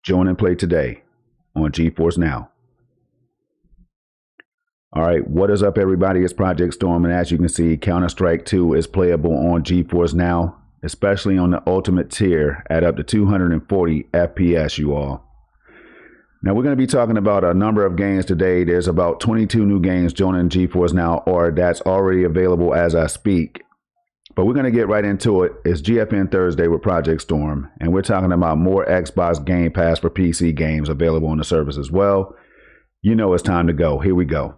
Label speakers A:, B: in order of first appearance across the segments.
A: Join and play today on GeForce Now. All right, what is up, everybody? It's Project Storm, and as you can see, Counter-Strike 2 is playable on GeForce Now, especially on the ultimate tier at up to 240 FPS, you all. Now, we're going to be talking about a number of games today. There's about 22 new games joining GeForce Now, or that's already available as I speak. But we're going to get right into it. It's GFN Thursday with Project Storm, and we're talking about more Xbox Game Pass for PC games available on the service as well. You know it's time to go. Here we go.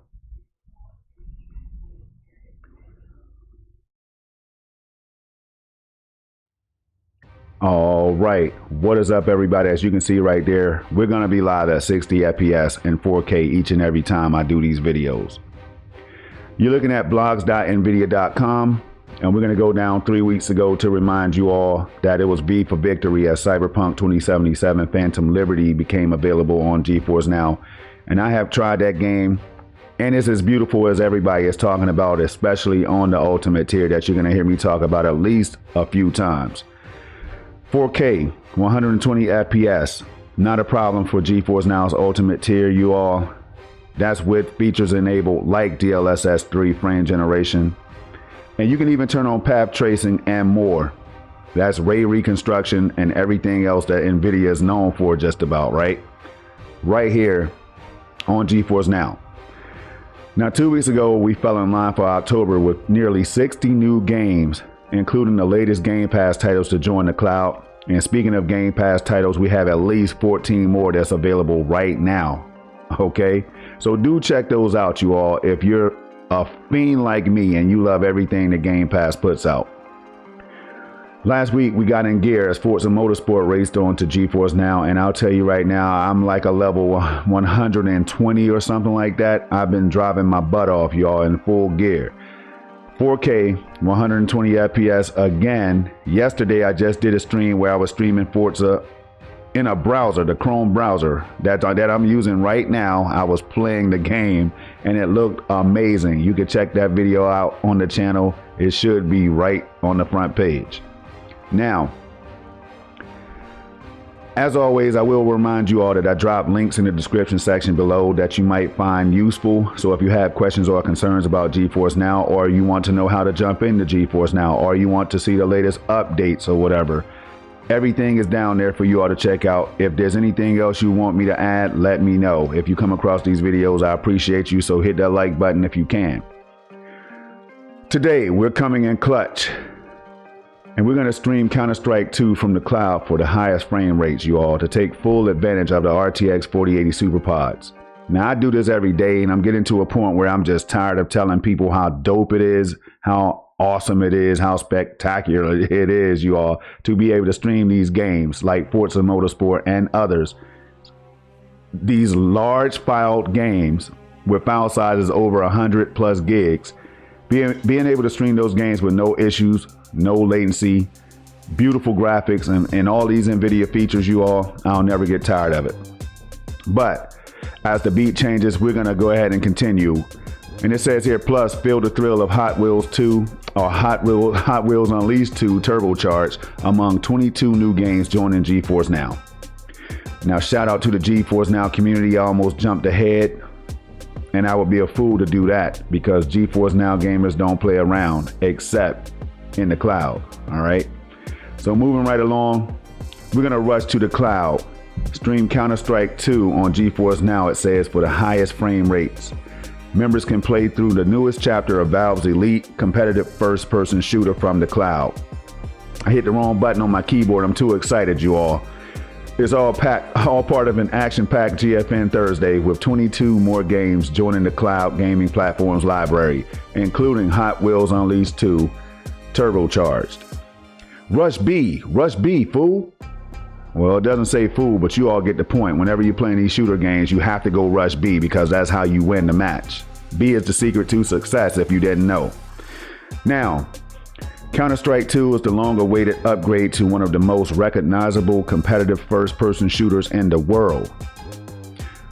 A: All right, what is up, everybody? As you can see right there, we're going to be live at 60 FPS and 4K each and every time I do these videos. You're looking at blogs.nvidia.com. And we're going to go down 3 weeks ago to remind you all that it was V for victory as Cyberpunk 2077 Phantom Liberty became available on GeForce Now. And I have tried that game, and it's as beautiful as everybody is talking about, especially on the ultimate tier that you're going to hear me talk about at least a few times. 4K, 120 FPS, not a problem for GeForce Now's ultimate tier, you all. That's with features enabled like DLSS 3 frame generation. And you can even turn on path tracing and more. That's ray reconstruction and everything else that Nvidia is known for just about, right? Right here on GeForce Now. Now, 2 weeks ago, we fell in line for October with nearly 60 new games, including the latest Game Pass titles to join the cloud. And speaking of Game Pass titles, we have at least 14 more that's available right now. Okay? So do check those out, you all, if you're a fiend like me and you love everything the Game Pass puts out. Last week we got in gear as Forza Motorsport raced on to GeForce Now, and I'll tell you right now, I'm like a level 120 or something like that. I've been driving my butt off, y'all, in full gear. 4K, 120 FPS again. Yesterday I just did a stream where I was streaming Forza in a browser, the Chrome browser that I'm using right now. I was playing the game and it looked amazing. You can check that video out on the channel. It should be right on the front page. Now, as always, I will remind you all that I drop links in the description section below that you might find useful. So if you have questions or concerns about GeForce Now, or you want to know how to jump into GeForce Now, or you want to see the latest updates or whatever, everything is down there for you all to check out. If there's anything else you want me to add, let me know. If you come across these videos, I appreciate you, so hit that like button if you can. Today, we're coming in clutch, and we're going to stream Counter-Strike 2 from the cloud for the highest frame rates, you all, to take full advantage of the RTX 4080 SuperPods. Now, I do this every day, and I'm getting to a point where I'm just tired of telling people how dope it is, how awesome it is, how spectacular it is, you all, to be able to stream these games like Forza Motorsport and others. These large filed games with file sizes over 100 plus gigs, being able to stream those games with no issues, no latency, beautiful graphics, and all these Nvidia features, you all, I'll never get tired of it. But as the beat changes, we're gonna go ahead and continue. And it says here, plus feel the thrill of Hot Wheels 2 or Hot Wheels Unleashed 2 turbocharged among 22 new games joining GeForce Now. Now, shout out to the GeForce Now community. I almost jumped ahead, and I would be a fool to do that because GeForce Now gamers don't play around except in the cloud. All right. So moving right along, we're going to rush to the cloud. Stream Counter-Strike 2 on GeForce Now, it says, for the highest frame rates. Members can play through the newest chapter of Valve's elite competitive first-person shooter from the cloud. I hit the wrong button on my keyboard. I'm too excited, you all. It's all part of an action-packed GFN Thursday with 22 more games joining the cloud gaming platforms library, including Hot Wheels Unleashed 2 turbocharged. Rush B, fool. Well, it doesn't say fool, but you all get the point. Whenever you're playing these shooter games, you have to go rush B because that's how you win the match. B is the secret to success if you didn't know. Now, Counter-Strike 2 is the long-awaited upgrade to one of the most recognizable competitive first-person shooters in the world.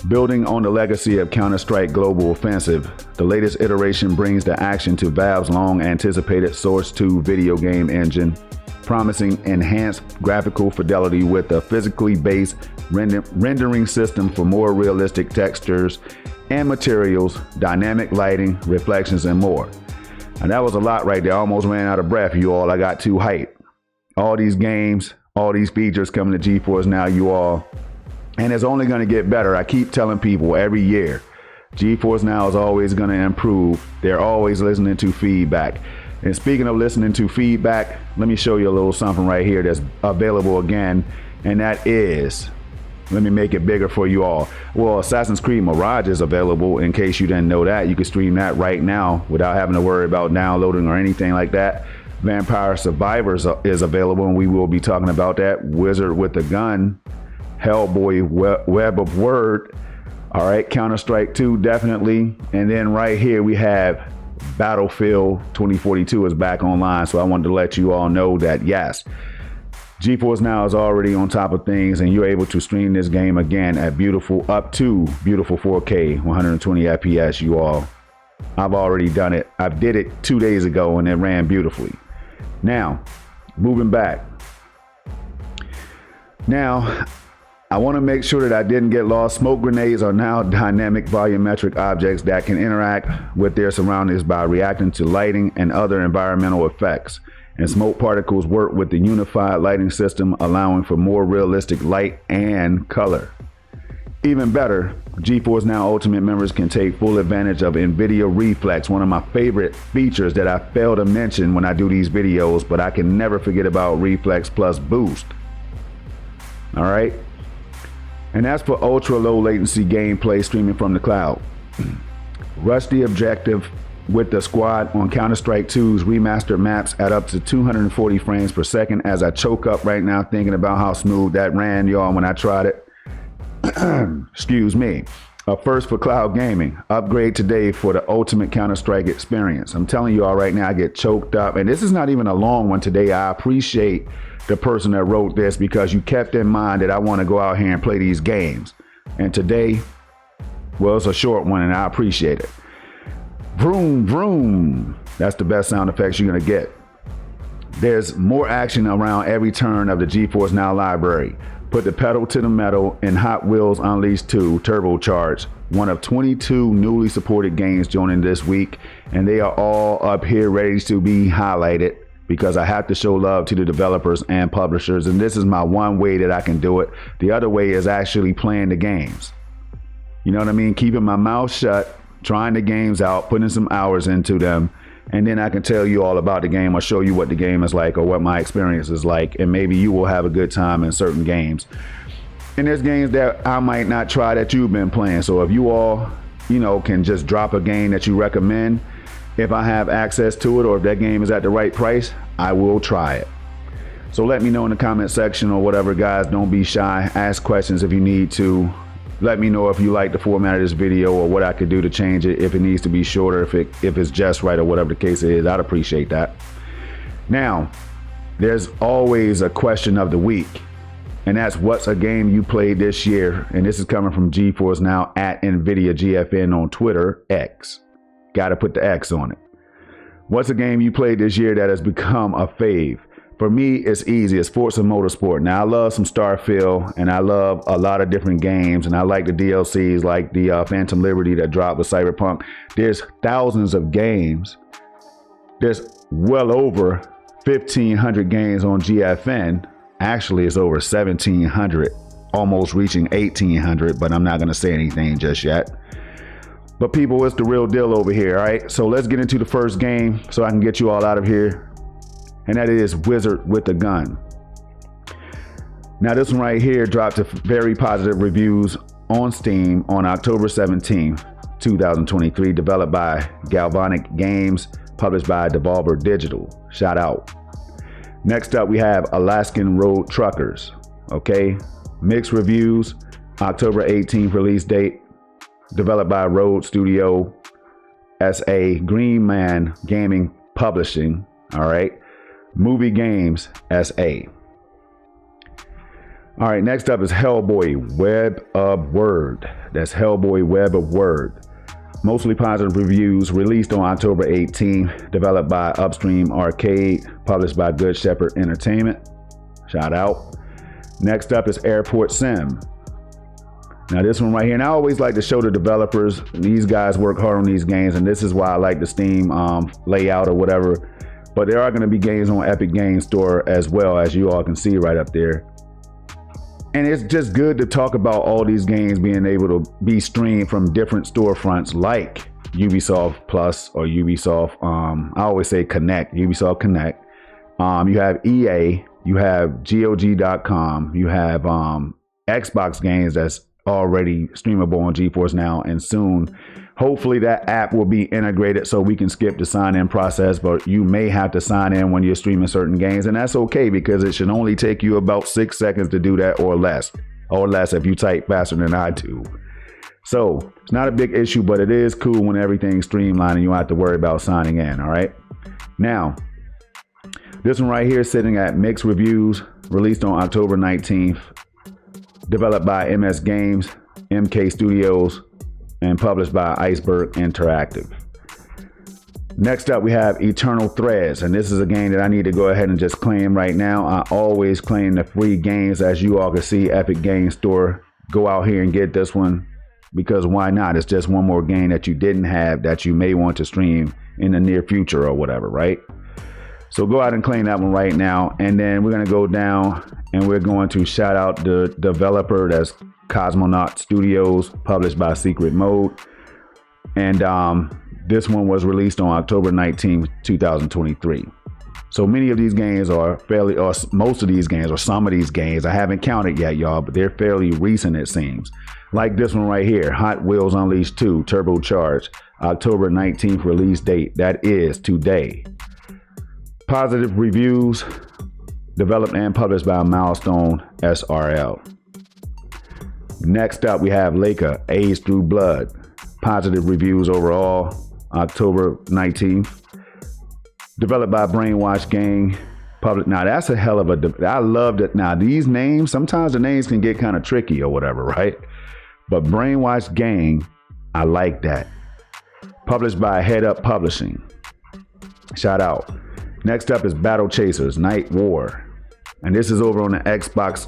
A: Building on the legacy of Counter-Strike Global Offensive, the latest iteration brings the action to Valve's long-anticipated Source 2 video game engine promising enhanced graphical fidelity with a physically based rendering system for more realistic textures and materials, dynamic lighting, reflections, and more. And that was a lot right there. I almost ran out of breath, you all. I got too hyped. All these games, all these features coming to GeForce Now, you all. And it's only going to get better. I keep telling people every year, GeForce Now is always going to improve. They're always listening to feedback. And speaking of listening to feedback, let me show you a little something right here that's available again. And that is, let me make it bigger for you all. Well, Assassin's Creed Mirage is available. In case you didn't know that, you can stream that right now without having to worry about downloading or anything like that. Vampire Survivors is available, and we will be talking about that. Wizard with a Gun, Hellboy Web of Word. All right, Counter-Strike 2 definitely. And then right here we have Battlefield 2042 is back online. So I wanted to let you all know that yes, GeForce Now is already on top of things, and you're able to stream this game again at up to beautiful 4K, 120 FPS, you all. I've already done it. I did it 2 days ago and it ran beautifully. Now, moving back. Now, I want to make sure that I didn't get lost. Smoke grenades are now dynamic volumetric objects that can interact with their surroundings by reacting to lighting and other environmental effects. And smoke particles work with the unified lighting system, allowing for more realistic light and color. Even better, GeForce Now Ultimate members can take full advantage of Nvidia Reflex, one of my favorite features that I fail to mention when I do these videos, but I can never forget about Reflex plus Boost. All right. And that's for ultra low latency gameplay streaming from the cloud. Rush the objective with the squad on Counter-Strike 2's remastered maps at up to 240 frames per second, as I choke up right now thinking about how smooth that ran, y'all, when I tried it. Excuse me. A first for cloud gaming. Upgrade today for the ultimate Counter-Strike experience. I'm telling you all right now, I get choked up. And this is not even a long one today. I appreciate the person that wrote this, because you kept in mind that I want to go out here and play these games. And today, well, it's a short one and I appreciate it. Vroom, vroom. That's the best sound effects you're going to get. There's more action around every turn of the GeForce Now library. Put the pedal to the metal in Hot Wheels Unleashed 2 Turbocharged, one of 22 newly supported games joining this week, and they are all up here ready to be highlighted, because I have to show love to the developers and publishers, and this is my one way that I can do it. The other way is actually playing the games. You know what I mean? Keeping my mouth shut, trying the games out, putting some hours into them, and then I can tell you all about the game or show you what the game is like or what my experience is like, and maybe you will have a good time in certain games. And there's games that I might not try that you've been playing. So if you all, you know, can just drop a game that you recommend, if I have access to it or if that game is at the right price, I will try it. So let me know in the comment section or whatever, guys. Don't be shy. Ask questions if you need to. Let me know if you like the format of this video or what I could do to change it, if it needs to be shorter, if it's just right, or whatever the case is. I'd appreciate that. Now, there's always a question of the week, and that's what's a game you played this year? And this is coming from GeForce Now at Nvidia GFN on Twitter, X. Got to put the X on it. What's a game you played this year that has become a fave? For me, it's easy. It's Forza Motorsport. Now, I love some Starfield, and I love a lot of different games, and I like the DLCs, like the Phantom Liberty that dropped with Cyberpunk. There's thousands of games. There's well over 1,500 games on GFN. Actually, it's over 1,700, almost reaching 1,800, but I'm not going to say anything just yet. But people, it's the real deal over here, all right? So let's get into the first game so I can get you all out of here. And that is Wizard with a Gun. Now, this one right here dropped to very positive reviews on Steam on October 17, 2023, developed by Galvanic Games, published by Devolver Digital. Shout out. Next up, we have Alaskan Road Truckers. Okay, mixed reviews, October 18th release date, developed by Road Studio SA, Green Man Gaming Publishing. All right. Movie Games SA. All right, next up is Hellboy Web of Word. That's Hellboy Web of Word. Mostly positive reviews, released on October 18th, developed by Upstream Arcade, published by Good Shepherd Entertainment. Shout out. Next up is Airport Sim. Now this one right here, and I always like to show the developers, these guys work hard on these games, and this is why I like the Steam layout or whatever. But there are going to be games on Epic Games Store as well, as you all can see right up there. And it's just good to talk about all these games being able to be streamed from different storefronts like Ubisoft Plus or Ubisoft, I always say Connect, Ubisoft Connect. You have EA, you have GOG.com, you have Xbox games that's already streamable on GeForce Now, and soon hopefully that app will be integrated so we can skip the sign-in process, but you may have to sign in when you're streaming certain games, and that's okay because it should only take you about 6 seconds to do that or less if you type faster than I do. So it's not a big issue, but it is cool when everything's streamlined and you don't have to worry about signing in. All right, now this one right here is sitting at mixed reviews, released on October 19th, developed by MS Games, MK Studios, and published by Iceberg Interactive. Next up, we have Eternal Threads, and this is a game that I need to go ahead and just claim right now. I always claim the free games, as you all can see, Epic Games Store. Go out here and get this one, because why not? It's just one more game that you didn't have that you may want to stream in the near future or whatever, right? So go out and claim that one right now, and then we're going to go down and we're going to shout out the developer, that's Cosmonaut Studios, published by Secret Mode. And this one was released on October 19th, 2023. So many of these games are fairly, or most of these games, or some of these games, I haven't counted yet, y'all, but they're fairly recent, it seems. Like this one right here, Hot Wheels Unleashed 2 Turbocharged, October 19th release date. That is today. Positive reviews, developed and published by Milestone SRL. Next up, we have Leica, Age Through Blood. Positive reviews overall, October 19th. Developed by Brainwash Gang. Public. Now, that's a hell of a... I love that. Now, these names, sometimes the names can get kind of tricky or whatever, right? But Brainwash Gang, I like that. Published by Head Up Publishing. Shout out. Next up is Battle Chasers, Night War. And this is over on the Xbox,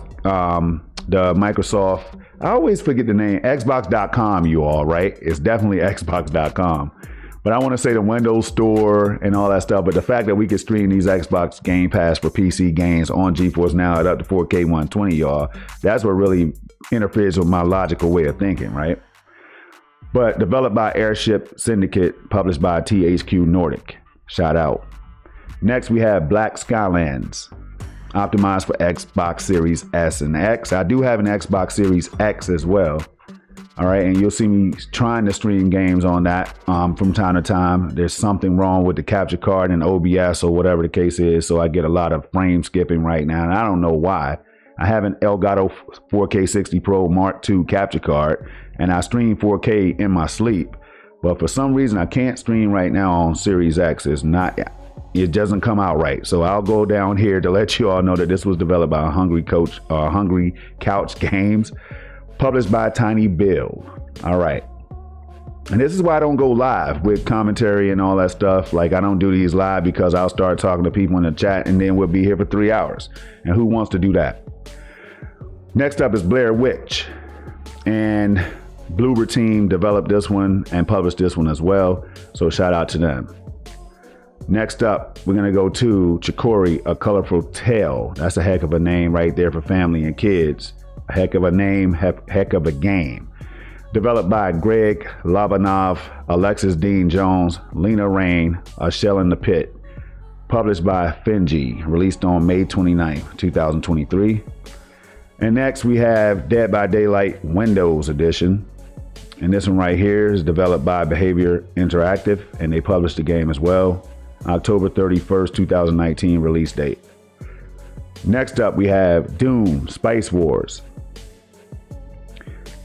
A: the Microsoft... I always forget the name, Xbox.com, you all, right? It's definitely Xbox.com. But I want to say the Windows Store and all that stuff. But the fact that we can stream these Xbox Game Pass for PC games on GeForce Now at up to 4K 120, y'all, that's what really interferes with my logical way of thinking, right? But developed by Airship Syndicate, published by THQ Nordic. Shout out. Next, we have Black Skylands, optimized for Xbox Series S and X. I do have an Xbox Series X as well. All right, and you'll see me trying to stream games on that from time to time. There's something wrong with the capture card and OBS or whatever the case is, so I get a lot of frame skipping right now, and I don't know why. I have an Elgato 4K 60 Pro Mark II capture card, and I stream 4K in my sleep, but for some reason I can't stream right now on Series X. It doesn't come out right. So I'll go down here to let you all know that this was developed by Hungry Couch Games, published by Tiny Bill. All right. And this is why I don't go live with commentary and all that stuff. Like, I don't do these live because I'll start talking to people in the chat and then we'll be here for 3 hours. And who wants to do that? Next up is Blair Witch. And Bloober Team developed this one and published this one as well. So shout out to them. Next up, we're going to go to Chicory, A Colorful Tale. That's a heck of a name right there for family and kids. A heck of a name, heck of a game. Developed by Greg Labanov, Alexis Dean Jones, Lena Rain, A Shell in the Pit. Published by Finji, released on May 29th, 2023. And next we have Dead by Daylight Windows Edition. And this one right here is developed by Behavior Interactive, and they published the game as well. October 31st, 2019 release date. Next up, we have Doom Spice Wars.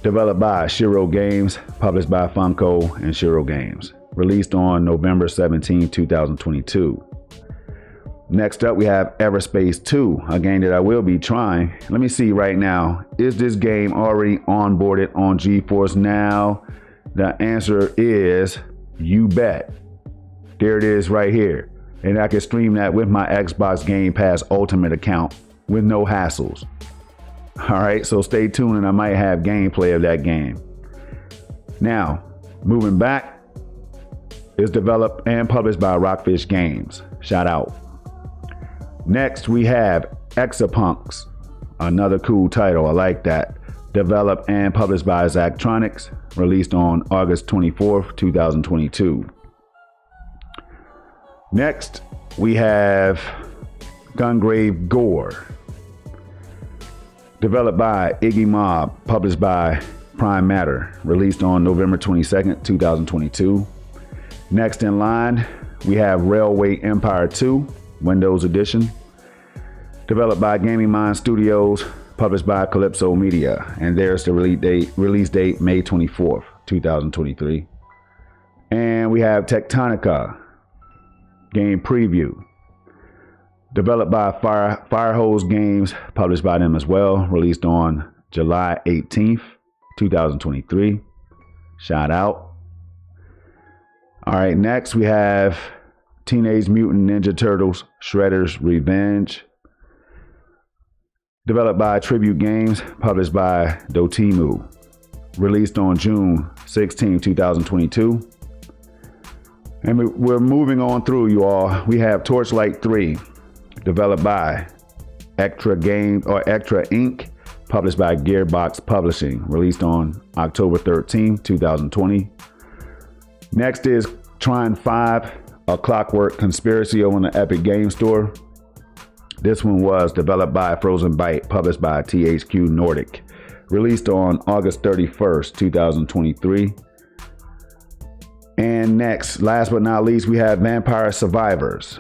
A: Developed by Shiro Games, published by Funko and Shiro Games. Released on November 17, 2022. Next up, we have Everspace 2, a game that I will be trying. Let me see right now. Is this game already onboarded on GeForce Now? The answer is you bet. There it is right here. And I can stream that with my Xbox Game Pass Ultimate account with no hassles. All right, so stay tuned and I might have gameplay of that game. Now, moving back, it's developed and published by Rockfish Games. Shout out. Next, we have Exapunks, another cool title. I like that. Developed and published by Zachtronics, released on August 24th, 2022. Next, we have Gungrave Gore, developed by Iggy Mob, published by Prime Matter, released on November 22nd, 2022. Next in line, we have Railway Empire 2, Windows Edition, developed by Gaming Mind Studios, published by Calypso Media, and there's the release date May 24th, 2023. And we have Tectonica, game preview, developed by Firehose Games, published by them as well, released on July 18th, 2023. Shout out. All right, next we have Teenage Mutant Ninja Turtles Shredder's Revenge, developed by Tribute Games, published by Dotemu, released on June 16, 2022. And we're moving on through, you all. We have Torchlight 3, developed by Ectra Inc., published by Gearbox Publishing, released on October 13, 2020. Next is Trine 5, A Clockwork Conspiracy on the Epic Game Store. This one was developed by Frozen Byte, published by THQ Nordic, released on August 31st, 2023. And next, last but not least, we have Vampire Survivors.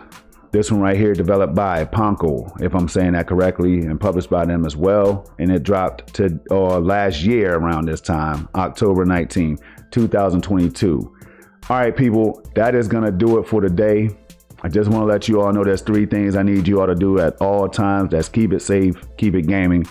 A: This one right here, developed by Ponko, if I'm saying that correctly, and published by them as well. And it dropped to last year around this time, October 19, 2022. All right, people, that is going to do it for today. I just want to let you all know there's 3 things I need you all to do at all times. That's keep it safe, keep it gaming,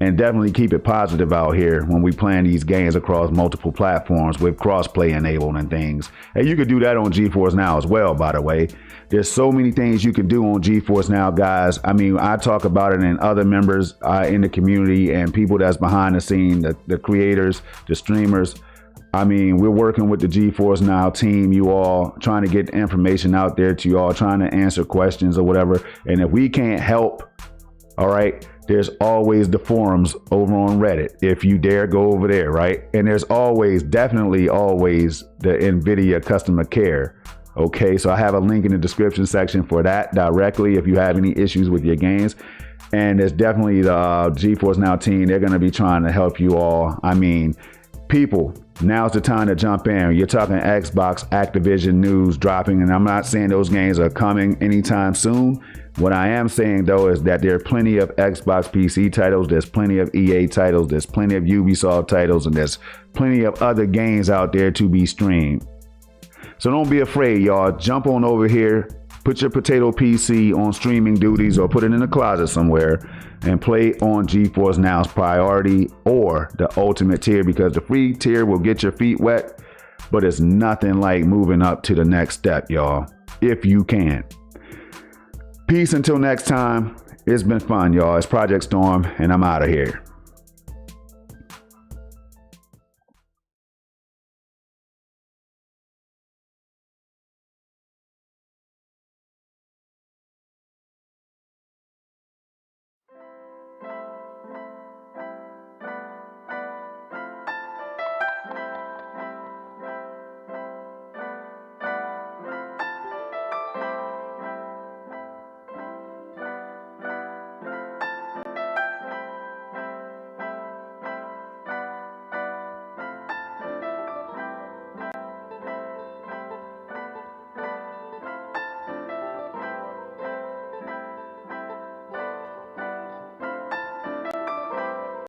A: and definitely keep it positive out here when we playing these games across multiple platforms with cross-play enabled and things. And you can do that on GeForce Now as well, by the way. There's so many things you can do on GeForce Now, guys. I mean, I talk about it and other members in the community and people that's behind the scene, the creators, the streamers. I mean, we're working with the GeForce Now team, you all, trying to get information out there to you all, trying to answer questions or whatever. And if we can't help, all right, there's always the forums over on Reddit, if you dare go over there, right? And there's always, definitely always, the Nvidia customer care. Okay, so I have a link in the description section for that directly if you have any issues with your games. And there's definitely the GeForce Now team. They're going to be trying to help you all. I mean, people, now's the time to jump in. You're talking Xbox, Activision news dropping, and I'm not saying those games are coming anytime soon. What I am saying, though, is that there are plenty of Xbox PC titles, there's plenty of EA titles, there's plenty of Ubisoft titles, and there's plenty of other games out there to be streamed. So don't be afraid, y'all. Jump on over here, put your potato PC on streaming duties or put it in the closet somewhere and play on GeForce Now's priority or the ultimate tier, because the free tier will get your feet wet, but it's nothing like moving up to the next step, y'all, if you can. Peace until next time. It's been fun, y'all. It's Project Storm, and I'm out of here.